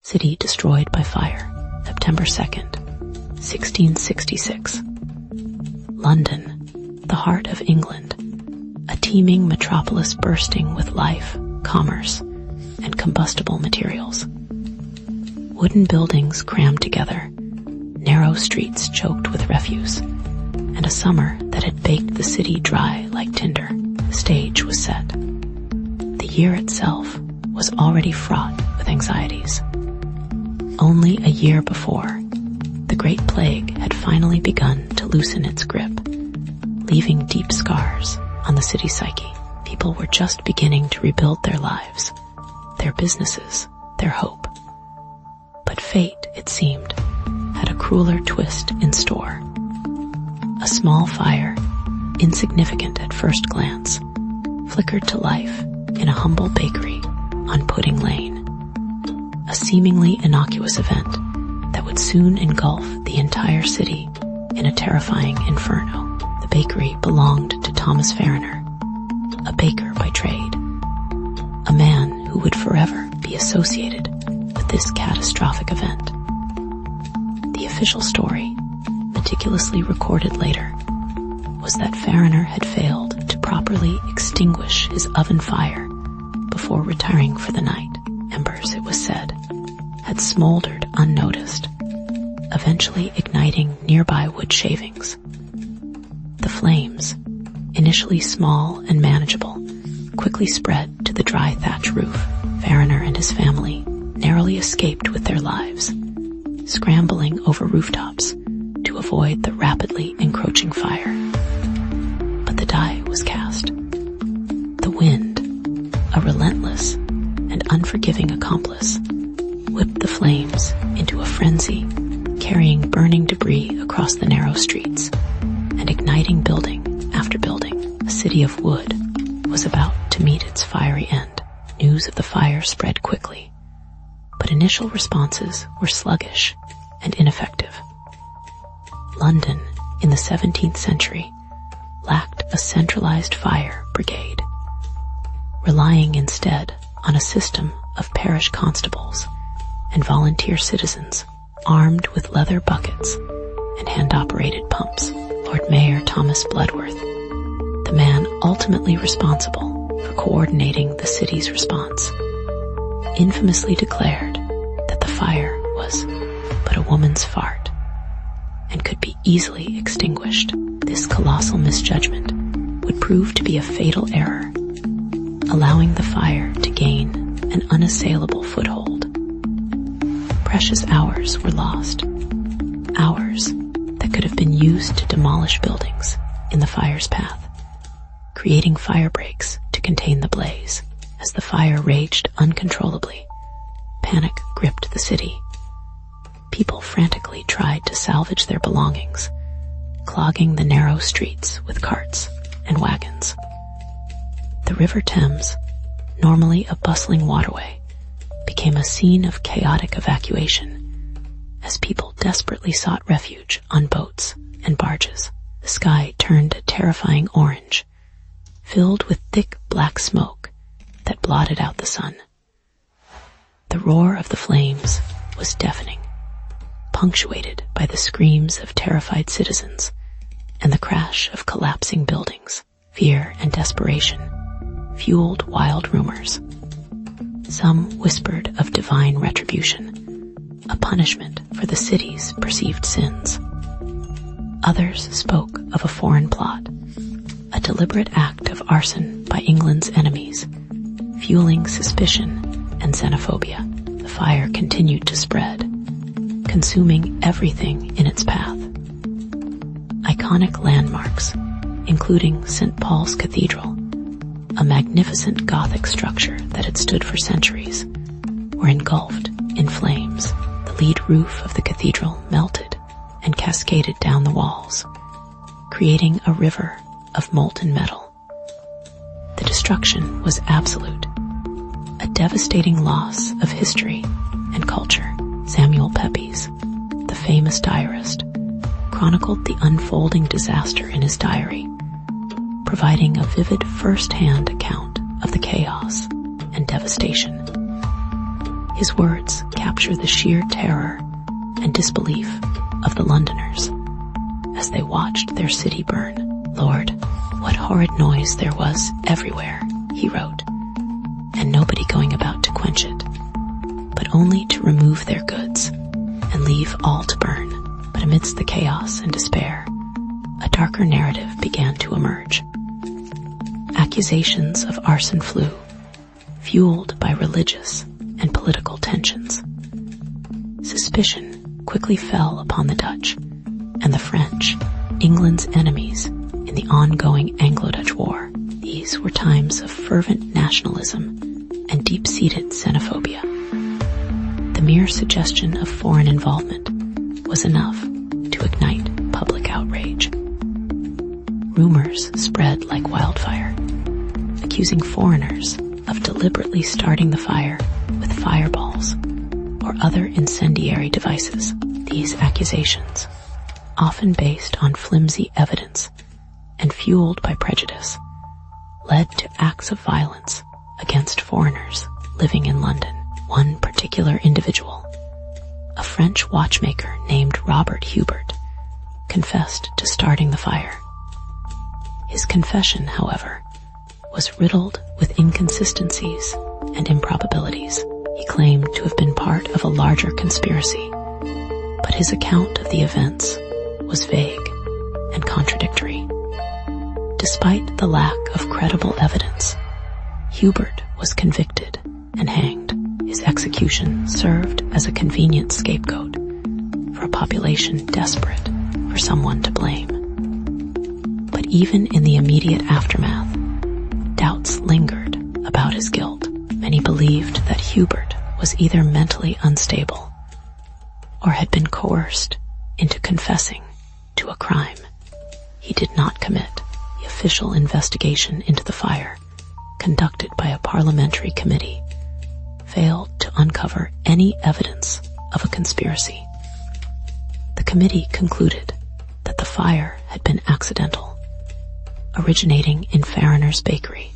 city destroyed by fire, September 2nd, 1666. London, the heart of England, a teeming metropolis bursting with life, commerce, and combustible materials. Wooden buildings crammed together, narrow streets choked with refuse, and a summer that had baked the city dry like tinder. The stage was set. The year itself was already fraught with anxieties. Only a year before, the Great Plague had finally begun to loosen its grip, leaving deep scars on the city psyche. People were just beginning to rebuild their lives, their businesses, their hope. But fate, it seemed, had a crueler twist in store. A small fire, insignificant at first glance, flickered to life in a humble bakery on Pudding Lane. A seemingly innocuous event that would soon engulf the entire city in a terrifying inferno. The bakery belonged to Thomas Fariner, a baker by trade, a man who would forever be associated with this catastrophic event. The official story, meticulously recorded later, was that Fariner had failed to properly extinguish his oven fire before retiring for the night. Embers, it was said, had smoldered unnoticed, eventually igniting nearby wood shavings. The flames, initially small and manageable, quickly spread to the dry thatch roof. Fariner and his family narrowly escaped with their lives, scrambling over rooftops to avoid the rapidly encroaching fire. But the die was cast. The wind, a relentless and unforgiving accomplice, whipped the flames into a frenzy, carrying burning debris across the narrow streets and igniting building after building. A city of wood was about to meet its fiery end. News of the fire spread quickly, but initial responses were sluggish and ineffective. London, in the 17th century, lacked a centralized fire brigade, relying instead on a system of parish constables and volunteer citizens armed with leather buckets and hand-operated pumps. Lord Mayor Thomas Bloodworth, the man ultimately responsible for coordinating the city's response, infamously declared that the fire was but a woman's fart and could be easily extinguished. This colossal misjudgment would prove to be a fatal error, allowing the fire to gain an unassailable foothold. Precious hours were lost, hours that could have been used to demolish buildings in the fire's path, creating fire breaks to contain the blaze. As the fire raged uncontrollably, panic gripped the city. People frantically tried to salvage their belongings, clogging the narrow streets with carts and wagons. The River Thames, normally a bustling waterway, became a scene of chaotic evacuation as people desperately sought refuge on boats and barges. The sky turned a terrifying orange, filled with thick black smoke that blotted out the sun. The roar of the flames was deafening, punctuated by the screams of terrified citizens and the crash of collapsing buildings. Fear and desperation fueled wild rumors. Some whispered of divine retribution, a punishment for the city's perceived sins. Others spoke of a foreign plot, a deliberate act of arson by England's enemies, fueling suspicion and xenophobia. The fire continued to spread, consuming everything in its path. Iconic landmarks, including St. Paul's Cathedral, a magnificent Gothic structure that had stood for centuries, were engulfed in flames. The lead roof of the cathedral melted and cascaded down the walls, creating a river of molten metal. The destruction was absolute, a devastating loss of history and culture. Samuel Pepys, the famous diarist, chronicled the unfolding disaster in his diary, providing a vivid first-hand account of the chaos and devastation. His words capture the sheer terror and disbelief of the Londoners as they watched their city burn. "Lord, what horrid noise there was everywhere," he wrote, "and nobody going about to quench it, but only to remove their goods and leave all to burn." But amidst the chaos and despair, a darker narrative began to emerge. Accusations of arson flew, fueled by religious and political tensions. Suspicion quickly fell upon the Dutch and the French, England's enemies in the ongoing Anglo-Dutch War. These were times of fervent nationalism and deep-seated xenophobia. The mere suggestion of foreign involvement was enough to ignite public outrage. Rumors spread like wildfire, accusing foreigners of deliberately starting the fire with fireballs or other incendiary devices. These accusations, often based on flimsy evidence and fueled by prejudice, led to acts of violence against foreigners living in London. One particular individual, a French watchmaker named Robert Hubert, confessed to starting the fire. His confession, however, was riddled with inconsistencies and improbabilities. He claimed to have been part of a larger conspiracy, but his account of the events was vague and contradictory. Despite the lack of credible evidence, Hubert was convicted and hanged. His execution served as a convenient scapegoat for a population desperate for someone to blame. But even in the immediate aftermath, doubts lingered about his guilt. Many believed that Hubert was either mentally unstable or had been coerced into confessing to a crime he did not commit. The official investigation into the fire, conducted by a parliamentary committee, failed to uncover any evidence of a conspiracy. The committee concluded that the fire had been accidental, originating in Farriner's bakery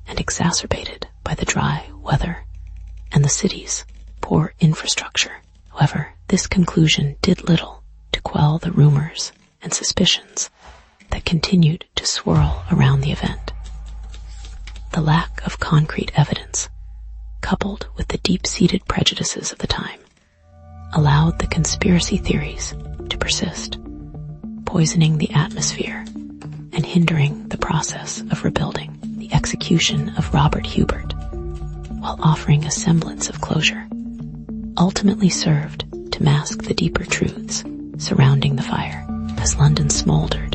and exacerbated by the dry weather and the city's poor infrastructure. However, this conclusion did little to quell the rumors and suspicions that continued to swirl around the event. The lack of concrete evidence, coupled with the deep-seated prejudices of the time, allowed the conspiracy theories to persist, poisoning the atmosphere and hindering the process of rebuilding. The execution of Robert Hubert, while offering a semblance of closure, ultimately served to mask the deeper truths surrounding the fire. As London smoldered,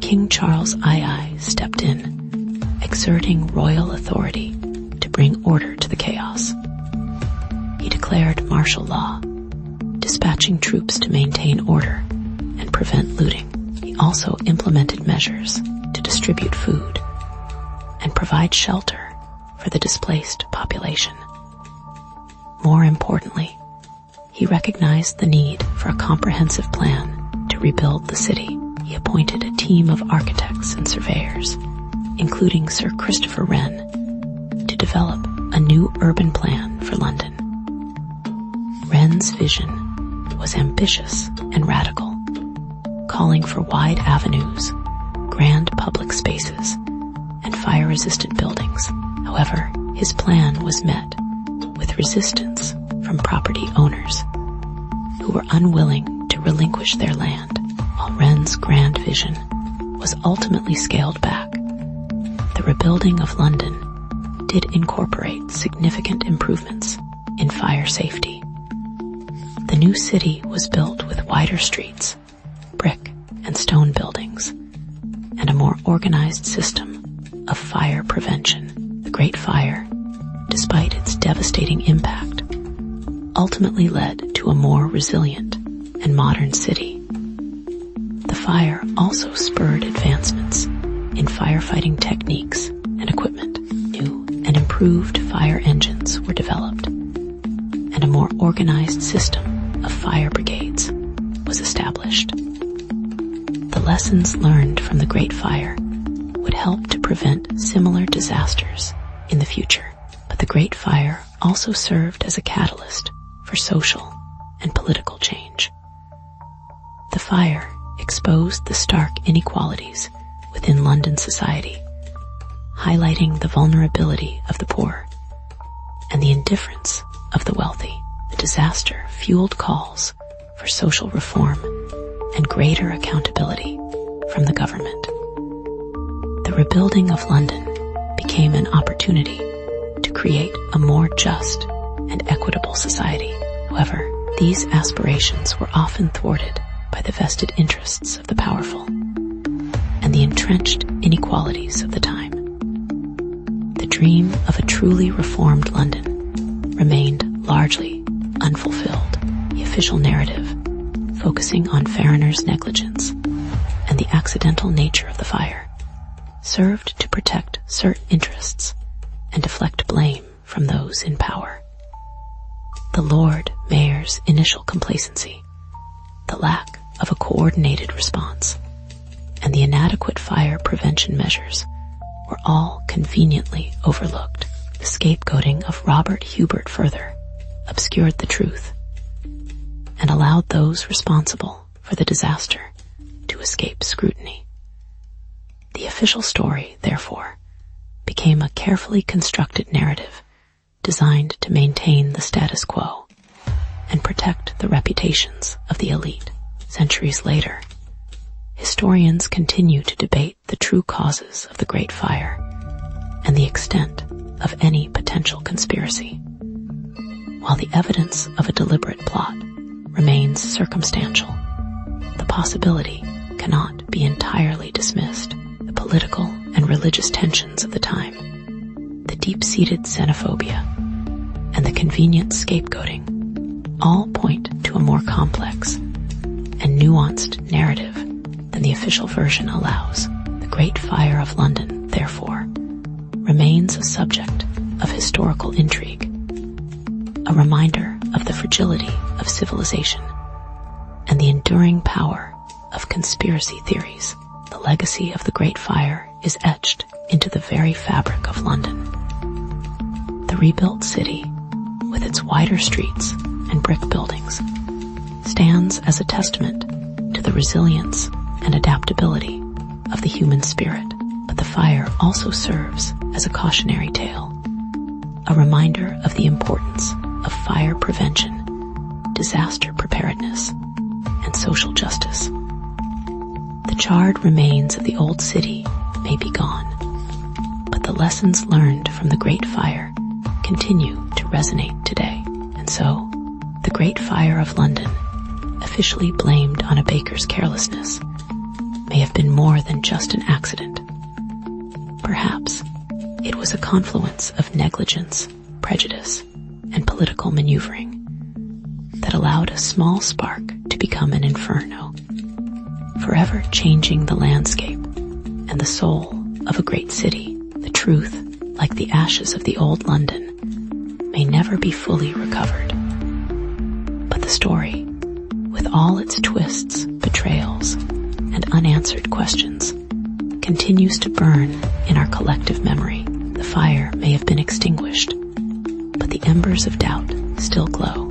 King Charles II stepped in, exerting royal authority to bring order to the chaos. He declared martial law, dispatching troops to maintain order and prevent looting. He also implemented measures to distribute food and provide shelter for the displaced population. More importantly, he recognized the need for a comprehensive plan to rebuild the city. He appointed a team of architects and surveyors, including Sir Christopher Wren, to develop a new urban plan for London. Wren's vision was ambitious and radical, calling for wide avenues, grand public spaces, and fire-resistant buildings. However, his plan was met with resistance from property owners who were unwilling to relinquish their land. While Wren's grand vision was ultimately scaled back, the rebuilding of London did incorporate significant improvements in fire safety. The new city was built with wider streets, brick and stone buildings, and a more organized system of fire prevention. The Great Fire, despite its devastating impact, ultimately led to a more resilient and modern city. The fire also spurred advancements in firefighting techniques and equipment. New and improved fire engines were developed, and a more organized system of fire brigades was established. The lessons learned from the Great Fire would help to prevent similar disasters in the future. But the Great Fire also served as a catalyst for social and political change. The fire exposed the stark inequalities within London society, highlighting the vulnerability of the poor and the indifference of the wealthy. The disaster fueled calls for social reform and greater accountability from the government. The rebuilding of London became an opportunity to create a more just and equitable society. However, these aspirations were often thwarted by the vested interests of the powerful and the entrenched inequalities of the time. The dream of a truly reformed London remained largely unfulfilled. The official narrative, focusing on Farriner's negligence and the accidental nature of the fire, served to protect certain interests and deflect blame from those in power. The Lord Mayor's initial complacency, the lack of a coordinated response, and the inadequate fire prevention measures were all conveniently overlooked. The scapegoating of Robert Hubert further obscured the truth and allowed those responsible for the disaster to escape scrutiny. The official story, therefore, became a carefully constructed narrative designed to maintain the status quo and protect the reputations of the elite. Centuries later, historians continue to debate the true causes of the Great Fire and the extent of any potential conspiracy. While the evidence of a deliberate plot remains circumstantial, the possibility cannot be entirely dismissed. The political and religious tensions of the time, the deep-seated xenophobia, and the convenient scapegoating all point to a more complex and nuanced narrative than the official version allows. The Great Fire of London, therefore, remains a subject of historical intrigue, a reminder of the fragility of civilization and the enduring power of conspiracy theories. The legacy of the Great Fire is etched into the very fabric of London. The rebuilt city, with its wider streets and brick buildings, stands as a testament to the resilience and adaptability of the human spirit. But the fire also serves as a cautionary tale, a reminder of the importance of fire prevention, disaster preparedness, and social justice. The charred remains of the old city may be gone, but the lessons learned from the Great Fire continue to resonate today. And so, the Great Fire of London, officially blamed on a baker's carelessness, may have been more than just an accident. Perhaps it was a confluence of negligence, prejudice, and political maneuvering that allowed a small spark to become an inferno, forever changing the landscape and the soul of a great city. The truth, like the ashes of the old London, may never be fully recovered. But the story, with all its twists, betrayals, and unanswered questions, continues to burn in our collective memory. The fire may have been extinguished, but the embers of doubt still glow.